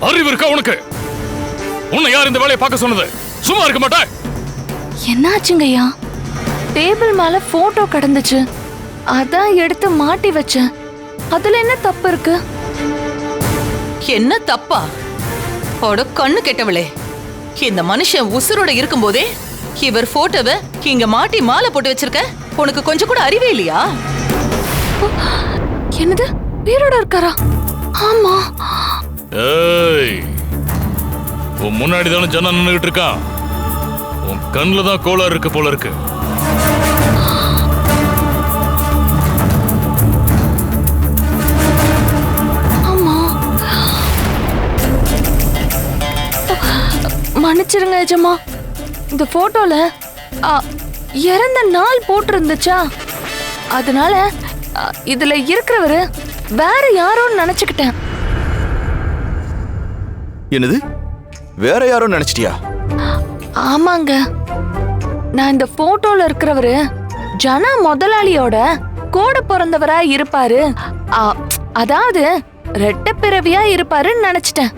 அறிவு இருக்கா உனக்கு? உன்னை யார் இந்த வேலையை பார்க்க சொன்னது? சும்மா இருக்க மாட்டா? என்னாச்சுங்கய்யா? டேபிள் மேல போட்டோ கிடந்துச்சு, அதான் எடுத்து மாட்டி வச்சேன். அதுல என்ன தப்பு இருக்கு? என்ன தப்பா? அட கண்ணு கெட்டவளே, இந்த மனுஷன் உசுரோட இருக்கும்போதே இவர் போட்டோவை இங்க மாட்டி மாலை போட்டு வச்சிருக்க. உனக்கு கொஞ்சம் கூட அறிவே இல்லையா? என்னது, உயிரோட இருக்காரா? ஆமா. ஏய், உன் முன்னாடி தானே ஜனா நின்னுகிட்டு இருக்கான். உன் கண்ணுல தான் கோளாறு இருக்கு போல இருக்கு. ஆமா, மன்னிச்சிருங்க எஜமா. இந்த போட்டோல இறந்த நாள் போட்டு இருந்துச்சா, அதனால இதுல இருக்கிறவரு வேற யாரோன்னு நினைச்சுக்கிட்டேன். என்னது, வேற யாரோ நினைச்சிட்டியா? ஆமாங்க, நான் இந்த போட்டோல இருக்கிறவரு ஜனா முதலாளியோட கூட பிறந்தவரா இருப்பாரு, அதாவது ரெட்ட பிறவியா இருப்பாருன்னு நினைச்சிட்டேன்.